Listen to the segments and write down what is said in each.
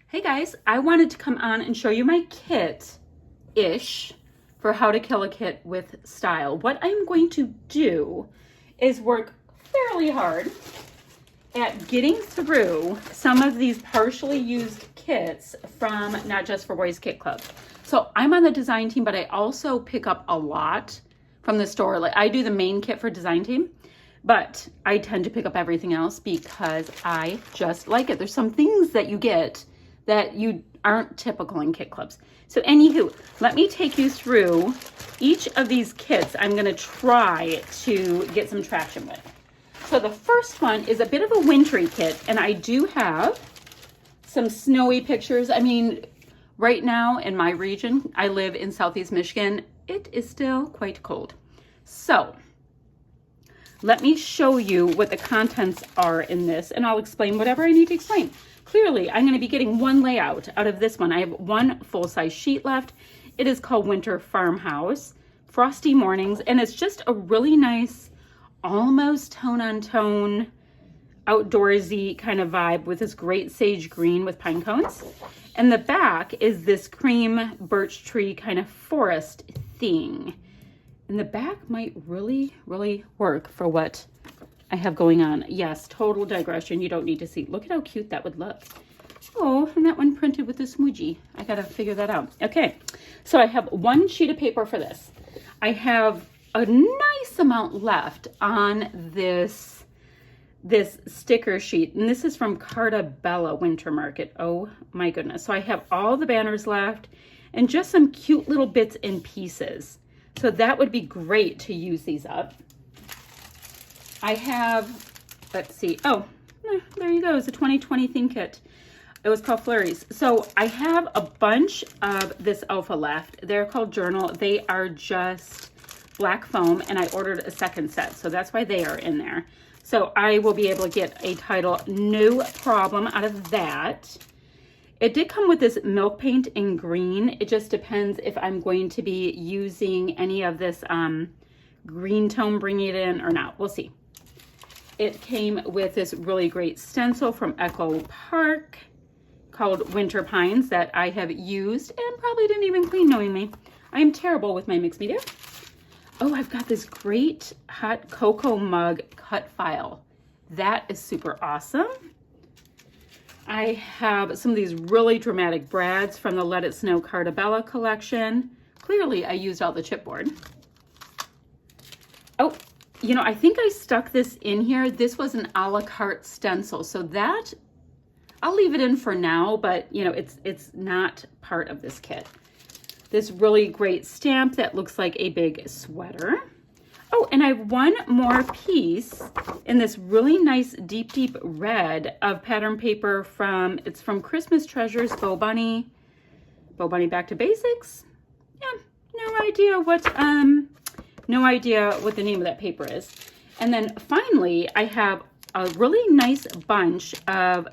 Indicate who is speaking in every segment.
Speaker 1: Hey guys, I wanted to come on and show you my kit-ish for how to kill a kit with style. What I'm going to do is work fairly hard at getting through some of these partially used kits from Not Just for Boys Kit Club. So I'm on the design team, but I also pick up a lot from the store. Like I do the main kit for design team, but I tend to pick up everything else because I just like it. There's some things that you get that you aren't typical in kit clubs. So anywho, let me take you through each of these kits I'm gonna try to get some traction with. So the first one is a bit of a wintry kit, and I do have some snowy pictures. I mean, right now in my region, I live in Southeast Michigan, it is still quite cold. So let me show you what the contents are in this, and I'll explain whatever I need to explain. Clearly, I'm going to be getting one layout out of this one. I have one full-size sheet left. It is called Winter Farmhouse, Frosty Mornings, and it's just a really nice, almost tone-on-tone, outdoorsy kind of vibe with this great sage green with pine cones. And the back is this cream birch tree kind of forest thing. And the back might really, really work for what I have going on. Yes, total digression. You don't need to see. Look at how cute that would look. Oh, and that one printed with a smoochie. I gotta figure that out. Okay, so I have one sheet of paper for this. I have a nice amount left on this sticker sheet, and this is from Carta Bella Winter Market. Oh my goodness. So I have all the banners left and just some cute little bits and pieces. So that would be great to use these up. I have, let's see, oh, there you go. It's a 2020 theme kit. It was called Flurries. So I have a bunch of this alpha left. They're called Journal. They are just black foam, and I ordered a second set. So that's why they are in there. So I will be able to get a title, no problem, out of that. It did come with this milk paint in green. It just depends if I'm going to be using any of this green tone, bringing it in or not. We'll see. It came with this really great stencil from Echo Park called Winter Pines that I have used and probably didn't even clean, knowing me. I am terrible with my mixed media. Oh, I've got this great hot cocoa mug cut file. That is super awesome. I have some of these really dramatic brads from the Let It Snow Carta Bella collection. Clearly, I used all the chipboard. Oh, you know, I think I stuck this in here. This was an a la carte stencil, so that I'll leave it in for now, but you know, it's not part of this kit. This really great stamp that looks like a big sweater. Oh, and I have one more piece in this really nice deep red of pattern paper from, it's from Christmas Treasures, Bo Bunny Back to Basics. Yeah, no idea what the name of that paper is. And then finally, I have a really nice bunch of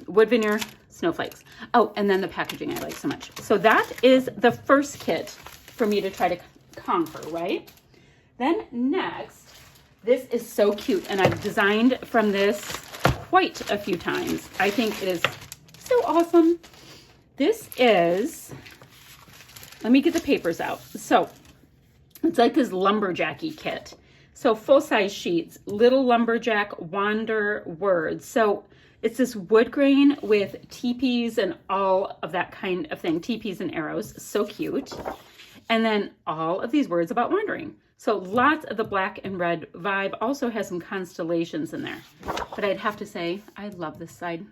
Speaker 1: wood veneer snowflakes. Oh, and then the packaging I like so much. So that is the first kit for me to try to conquer, right? Then next, this is so cute, and I've designed from this quite a few times. I think it is so awesome. This is, let me get the papers out. So it's like this lumberjacky kit. So full-size sheets, little lumberjack wander words. So it's this wood grain with teepees and all of that kind of thing. Teepees and arrows, so cute. And then all of these words about wandering. So lots of the black and red vibe, also has some constellations in there. But I'd have to say, I love this side.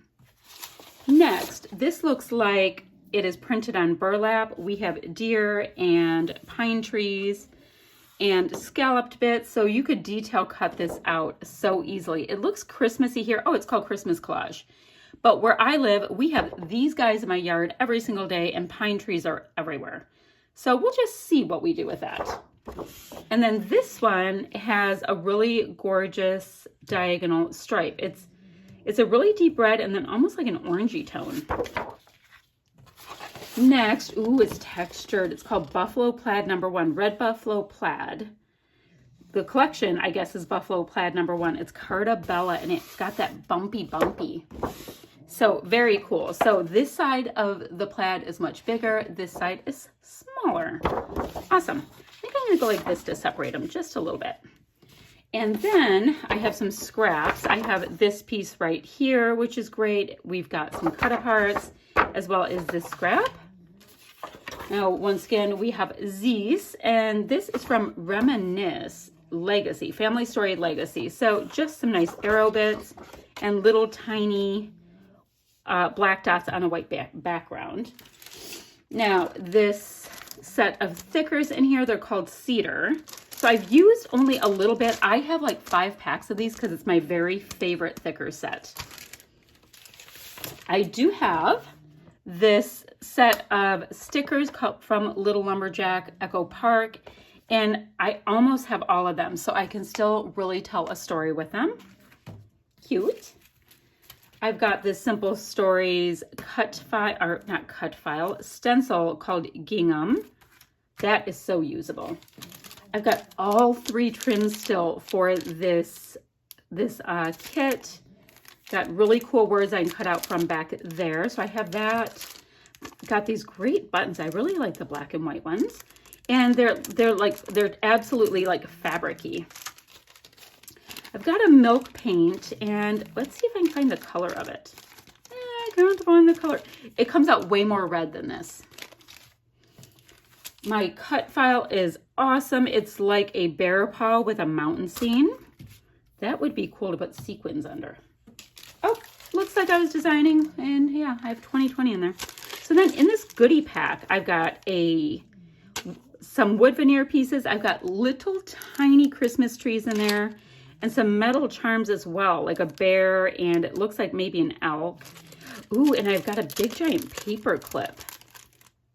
Speaker 1: Next, this looks like it is printed on burlap. We have deer and pine trees and scalloped bits, so you could detail cut this out so easily. It looks Christmassy here. Oh, it's called Christmas Collage. But where I live, we have these guys in my yard every single day, and pine trees are everywhere. So we'll just see what we do with that. And then this one has a really gorgeous diagonal stripe. It's a really deep red and then almost like an orangey tone. Next, ooh, it's textured. It's called Buffalo Plaid #1, Red Buffalo Plaid. The collection, I guess, is Buffalo Plaid #1. It's Carta Bella, and it's got that bumpy. So very cool. So this side of the plaid is much bigger. This side is smaller. Awesome. I think I'm gonna go like this to separate them just a little bit. And then I have some scraps. I have this piece right here, which is great. We've got some cut aparts as well as this scrap. Now, once again, we have these, and this is from Reminisce Legacy, Family Story Legacy. So just some nice arrow bits and little tiny black dots on a white background. Now, this set of stickers in here, they're called Cedar. So I've used only a little bit. I have like 5 packs of these because it's my very favorite thicker set. I do have this set of stickers from Little Lumberjack Echo Park, and I almost have all of them, so I can still really tell a story with them. Cute. I've got this Simple Stories stencil called Gingham. That is so usable. I've got all 3 trims still for this kit. Got really cool words I can cut out from back there. So I have that. Got these great buttons. I really like the black and white ones. And they're absolutely like fabric-y. I've got a milk paint, and let's see if I can find the color of it. I can't find the color. It comes out way more red than this. My cut file is awesome. It's like a bear paw with a mountain scene. That would be cool to put sequins under. Oh, looks like I was designing, and yeah, I have 2020 in there. So then in this goodie pack, I've got some wood veneer pieces. I've got little tiny Christmas trees in there, and some metal charms as well, like a bear, and it looks like maybe an elk. Ooh, and I've got a big giant paper clip.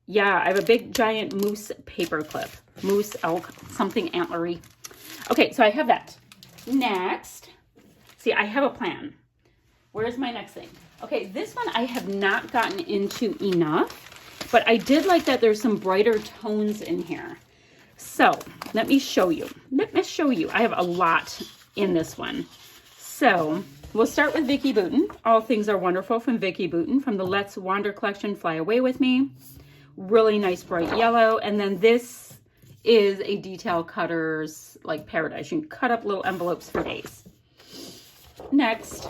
Speaker 1: Yeah, I have a big giant moose paper clip. Moose, elk, something antlery. Okay, so I have that. Next, see, I have a plan. Where's my next thing? Okay, this one I have not gotten into enough, but I did like that there's some brighter tones in here. So let me show you. I have a lot in this one. So we'll start with Vicki Boutin. All Things Are Wonderful from Vicki Boutin from the Let's Wander collection, Fly Away With Me. Really nice bright yellow. And then this is a detail cutter's like paradise. You can cut up little envelopes for days. Next,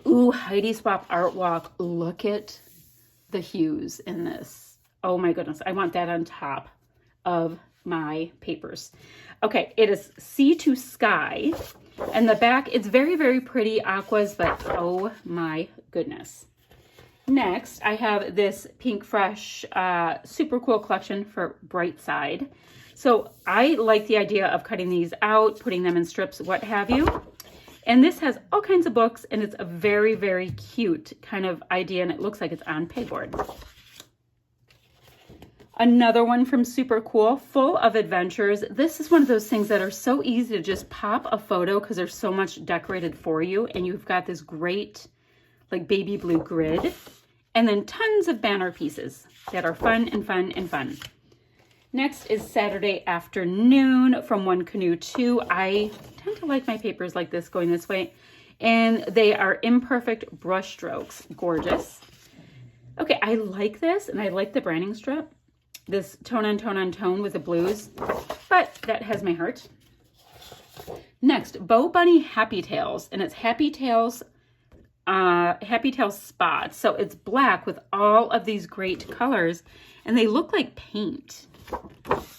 Speaker 1: ooh, Heidi Swap Art Walk. Look at the hues in this. Oh my goodness, I want that on top of my papers. Okay, it is Sea to Sky, and the back, it's very, very pretty aquas, but oh my goodness. Next, I have this Pink Fresh super cool collection for Bright Side. So I like the idea of cutting these out, putting them in strips, what have you. And this has all kinds of books, and it's a very, very cute kind of idea, and it looks like it's on pegboard. Another one from Super Cool, Full of Adventures. This is one of those things that are so easy to just pop a photo because there's so much decorated for you, and you've got this great like baby blue grid, and then tons of banner pieces that are fun and fun and fun. Next is Saturday Afternoon from One Canoe 2. I tend to like my papers like this going this way, and they are imperfect brush strokes. Gorgeous. Okay, I like this, and I like the branding strip. This tone on tone on tone with the blues, but that has my heart. Next, Bo Bunny Happy Tails, and it's Happy Tails spots. So it's black with all of these great colors, and they look like paint.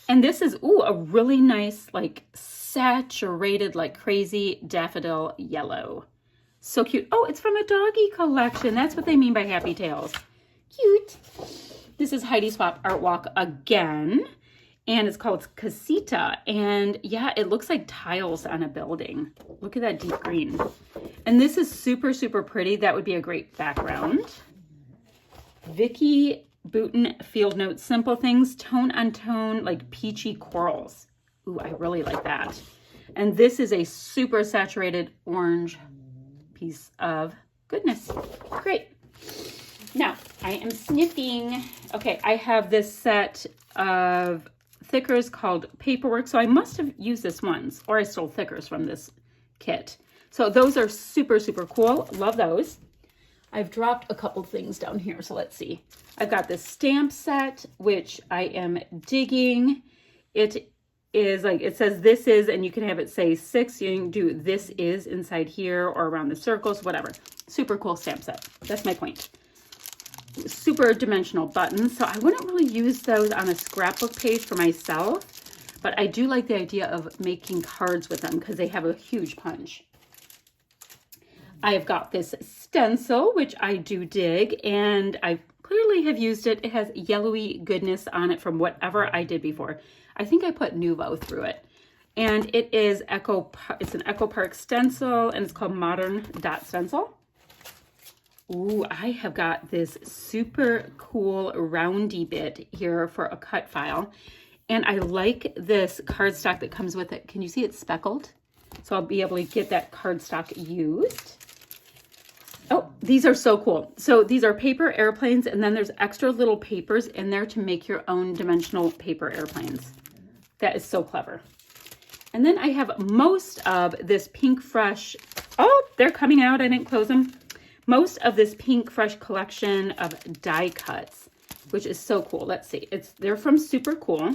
Speaker 1: And this is, ooh, a really nice, like saturated, like crazy daffodil yellow. So cute. Oh, it's from a doggy collection. That's what they mean by Happy Tails. Cute. This is Heidi Swap Art Walk again, and it's called Casita, and yeah, it looks like tiles on a building. Look at that deep green. And this is super, super pretty. That would be a great background. Vicki Boutin Field Notes Simple Things, tone on tone, like peachy corals. Ooh, I really like that. And this is a super saturated orange piece of goodness. Great. Now, I am sniffing. Okay, I have this set of thickers called Paperwork. So I must have used this once, or I stole thickers from this kit. So those are super, super cool. Love those. I've dropped a couple things down here, so let's see. I've got this stamp set, which I am digging. It is like, it says this is, and you can have it say 6. You can do this is inside here or around the circles, whatever. Super cool stamp set. That's my point. Super dimensional buttons. So I wouldn't really use those on a scrapbook page for myself, but I do like the idea of making cards with them because they have a huge punch. I have got this stencil, which I do dig, and I clearly have used it. It has yellowy goodness on it from whatever I did before. I think I put Nuvo through it. And it is it's an Echo Park stencil, and it's called Modern Dot Stencil. Ooh, I have got this super cool roundy bit here for a cut file. And I like this cardstock that comes with it. Can you see it's speckled? So I'll be able to get that cardstock used. Oh, these are so cool. So these are paper airplanes, and then there's extra little papers in there to make your own dimensional paper airplanes. That is so clever. And then I have most of this Pink Fresh. Oh, they're coming out. I didn't close them. Most of this Pink Fresh collection of die cuts, which is so cool. Let's see. They're from Super Cool.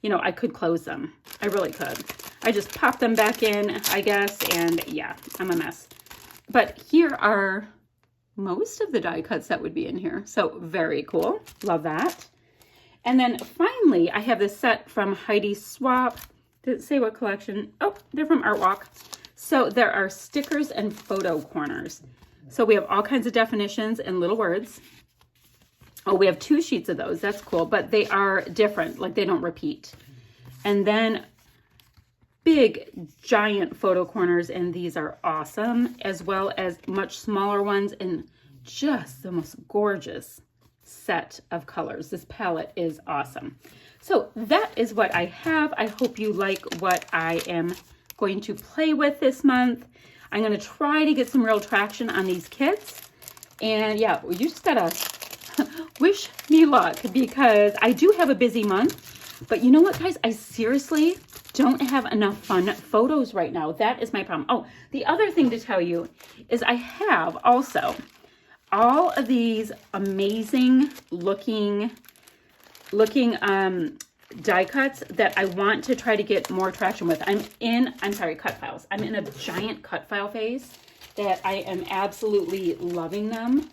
Speaker 1: You know, I could close them. I really could. I just pop them back in, I guess, and yeah, I'm a mess. But here are most of the die cuts that would be in here. So very cool. Love that. And then finally, I have this set from Heidi Swap. Did it say what collection? Oh, they're from Art Walk. So there are stickers and photo corners. So we have all kinds of definitions and little words. Oh, we have 2 sheets of those. That's cool. But they are different. Like they don't repeat. And then big, giant photo corners. And these are awesome. As well as much smaller ones. And just the most gorgeous set of colors. This palette is awesome. So that is what I have. I hope you like what I am going to play with this month. I'm going to try to get some real traction on these kits. And yeah, you just gotta wish me luck because I do have a busy month. But you know what, guys? I seriously don't have enough fun photos right now. That is my problem. Oh, the other thing to tell you is I have also all of these amazing looking die cuts that I want to try to get more traction with. Cut files. I'm in a giant cut file phase that I am absolutely loving them.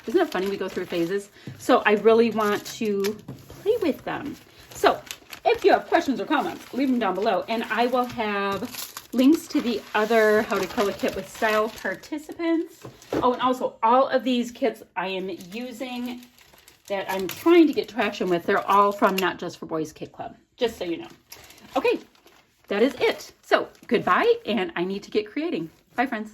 Speaker 1: Isn't it funny we go through phases? So I really want to play with them. So if you have questions or comments, leave them down below, and I will have links to the other How to Color Kit with Style participants. Oh, and also all of these kits I am using that I'm trying to get traction with, they're all from Not Just for Boys Kit Club, just so you know. Okay, that is it. So goodbye, and I need to get creating. Bye, friends.